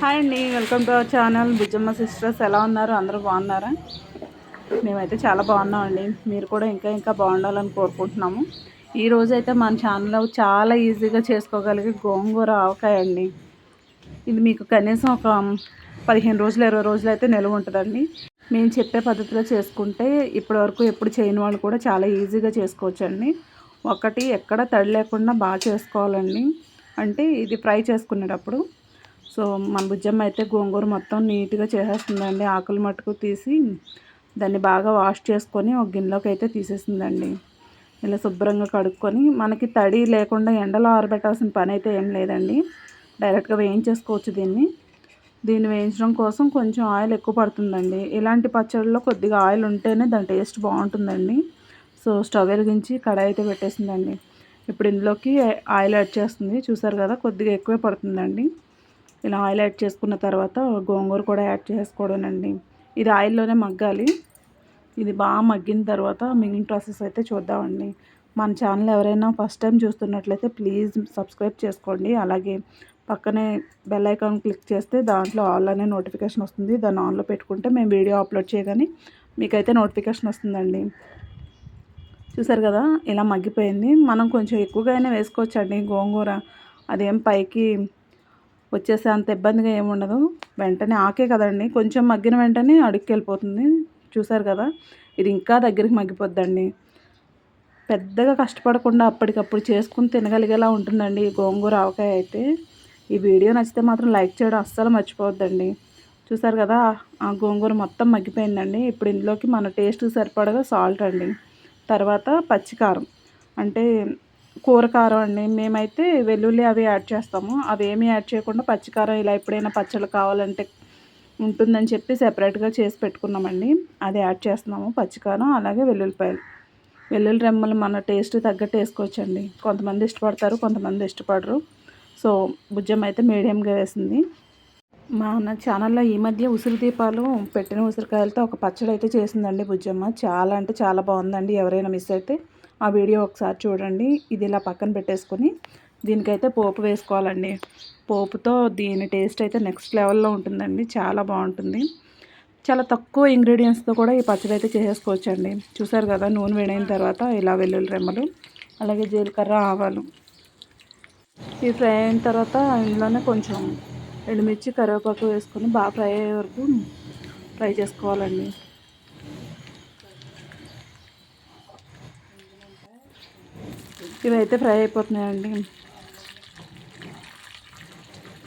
Hi అండి, welcome to our channel Bujjamma sisters. ఎలా ఉన్నారు? అందరూ బాగున్నారా? మేమైతే చాలా బాగున్నామండి. మీరు కూడా ఇంకా బాగుండాలని కోరుకుంటున్నాము. ఈరోజు అయితే మన ఛానల్లో చాలా ఈజీగా చేసుకోగలిగే గోంగూర ఆవకాయ అండి. ఇది మీకు కనీసం ఒక 15 రోజులు 20 రోజులు అయితే నిల్వ ఉంటుందండి. మేము చెప్పే పద్ధతిలో చేసుకుంటే ఇప్పటివరకు ఎప్పుడు చేయని వాళ్ళు కూడా చాలా ఈజీగా చేసుకోవచ్చండి. ఒకటి ఎక్కడ తడి లేకుండా బాగా చేసుకోవాలండి. అంటే ఇది ఫ్రై చేసుకునేటప్పుడు సో మన బుజ్జమ్మ అయితే గోంగూర మొత్తం నీట్గా చేసేస్తుందండి. ఆకులు మట్టుకు తీసి దాన్ని బాగా వాష్ చేసుకొని ఒక గిన్నెలోకి అయితే తీసేసిందండి. ఇలా శుభ్రంగా కడుక్కొని మనకి తడి లేకుండా ఎండలో ఆరబెట్టాల్సిన పని అయితే ఏం లేదండి. డైరెక్ట్గా వేయించేసుకోవచ్చు. దీన్ని వేయించడం కోసం కొంచెం ఆయిల్ ఎక్కువ పడుతుందండి. ఇలాంటి పచ్చడిలో కొద్దిగా ఆయిల్ ఉంటేనే దాని టేస్ట్ బాగుంటుందండి. సో స్టవ్ వెలిగించి కడాయి అయితే పెట్టేసిందండి. ఇప్పుడు ఇందులోకి ఆయిల్ యాడ్ చేస్తుంది. చూసారు కదా, కొద్దిగా ఎక్కువే పడుతుందండి. ఇలా ఆయిల్ యాడ్ చేసుకున్న తర్వాత గోంగూర కూడా యాడ్ చేసుకోవడమండి. ఇది ఆయిల్లోనే మగ్గాలి. ఇది బాగా మగ్గిన తర్వాత మిగిలిన ప్రాసెస్ అయితే చూద్దామండి. మన ఛానల్ ఎవరైనా ఫస్ట్ టైం చూస్తున్నట్లయితే ప్లీజ్ సబ్స్క్రైబ్ చేసుకోండి. అలాగే పక్కనే బెల్ ఐకాన్ క్లిక్ చేస్తే దాంట్లో ఆల్ అనే నోటిఫికేషన్ వస్తుంది. దాన్ని ఆన్లో పెట్టుకుంటే మేము వీడియో అప్లోడ్ చేయగానే మీకైతే నోటిఫికేషన్ వస్తుందండి. చూసారు కదా, ఇలా మగ్గిపోయింది. మనం కొంచెం ఎక్కువగానే వేసుకోవచ్చండి గోంగూర. అదేం పైకి వచ్చేసే అంత ఇబ్బందిగా ఏముండదు. వెంటనే ఆకే కదండి, కొంచెం మగ్గిన వెంటనే అడుక్కి వెళ్ళిపోతుంది. చూసారు కదా, ఇది ఇంకా దగ్గరికి మగ్గిపోద్దండి. పెద్దగా కష్టపడకుండా అప్పటికప్పుడు చేసుకుని తినగలిగేలా ఉంటుందండి ఈ గోంగూర ఆవకాయ అయితే. ఈ వీడియో నచ్చితే మాత్రం లైక్ చేయడం అస్సలు మర్చిపోవద్దండి. చూసారు కదా, ఆ గోంగూర మొత్తం మగ్గిపోయిందండి. ఇప్పుడు ఇందులోకి మన టేస్ట్కి సరిపడగా సాల్ట్ అండి, తర్వాత పచ్చికారం అంటే కూర కారం అండి. మేమైతే వెల్లుల్లి అవి యాడ్ చేస్తాము. అవి ఏమీ యాడ్ చేయకుండా పచ్చికారం ఇలా ఎప్పుడైనా పచ్చళ్ళు కావాలంటే ఉంటుందని చెప్పి సెపరేట్గా చేసి పెట్టుకున్నామండి. అది యాడ్ చేస్తున్నాము, పచ్చికారం అలాగే వెల్లుల్లిపాయలు. వెల్లుల్లి రెమ్మలు మన టేస్ట్ తగ్గట్టు వేసుకోవచ్చండి. కొంతమంది ఇష్టపడతారు, కొంతమంది ఇష్టపడరు. సో బుజ్జమ్మ అయితే మీడియంగా వేసింది. మన ఛానల్లో ఈ మధ్య ఉసిరి దీపాలు పెట్టిన ఉసిరికాయలతో ఒక పచ్చడి అయితే చేసిందండి బుజ్జమ్మ. చాలా అంటే చాలా బాగుందండి. ఎవరైనా మిస్ అయితే ఆ వీడియో ఒకసారి చూడండి. ఇది ఇలా పక్కన పెట్టేసుకొని దీనికైతే పోపు వేసుకోవాలండి. పోపుతో దీని టేస్ట్ అయితే నెక్స్ట్ లెవెల్లో ఉంటుందండి. చాలా బాగుంటుంది. చాలా తక్కువ ఇంగ్రీడియంట్స్తో కూడా ఈ పచ్చడి అయితే చేసేసుకోవచ్చండి. చూసారు కదా, నూనె వేడైన తర్వాత ఇలా వెల్లుల్లి రెమ్మలు అలాగే జీలకర్ర ఆవాలు ఇవి ఫ్రై అయిన తర్వాత ఇందులోనే కొంచెం ఎండుమిర్చి కరివేపాకు వేసుకొని బాగా ఫ్రై అయ్యే వరకు ఫ్రై చేసుకోవాలండి. ఇవైతే ఫ్రై అయిపోతున్నాయండి.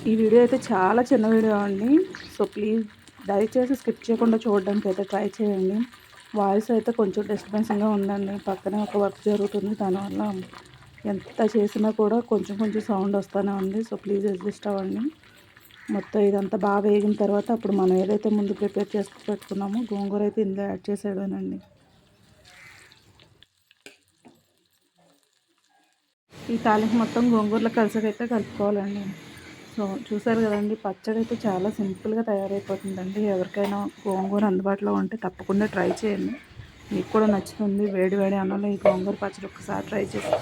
ఈ వీడియో అయితే చాలా చిన్న వీడియో అండి. సో ప్లీజ్ దయచేసి స్కిప్ చేయకుండా చూడడానికి అయితే ట్రై చేయండి. వాయిస్ అయితే కొంచెం డిస్టర్బెన్స్గా ఉందండి. పక్కనే ఒక వర్క్ జరుగుతుంది, దానివల్ల ఎంత చేసినా కూడా కొంచెం సౌండ్ వస్తూనే ఉంది. సో ప్లీజ్ అడ్జస్ట్ అవ్వండి. మొత్తం ఇదంతా బాగా వేగిన తర్వాత అప్పుడు మనం ఏదైతే ముందు ప్రిపేర్ చేసి పెట్టుకున్నామో గోంగూర అయితే ఇందులో యాడ్ చేసేయడమేనండి. ఈ తాలింపు మొత్తం గోంగూరలో కలిసేదైతే కలుపుకోవాలండి. సో చూసారు కదండి, పచ్చడి అయితే చాలా సింపుల్గా తయారైపోతుందండి. ఎవరికైనా గోంగూర అందుబాటులో ఉంటే తప్పకుండా ట్రై చేయండి. మీకు కూడా నచ్చుతుంది. వేడి వేడి అన్నంలో ఈ గోంగూర పచ్చడి ఒకసారి ట్రై చేసి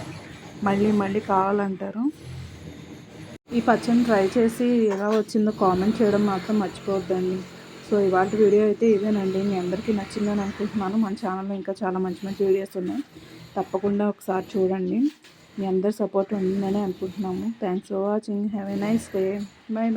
మళ్ళీ కావాలంటారు. ఈ పచ్చడిని ట్రై చేసి ఎలా వచ్చిందో కామెంట్ చేయడం మాత్రం మర్చిపోవద్దండి. సో ఇవాళ వీడియో అయితే ఇదేనండి. మీ అందరికీ నచ్చిందని అనుకుంటున్నాను. మన ఛానల్లో ఇంకా చాలా మంచి వీడియోస్ ఉన్నాయి. తప్పకుండా ఒకసారి చూడండి. మీ అందరి సపోర్ట్ ఉందని అనుకుంటున్నాము. Thanks for watching. Have a nice day. By.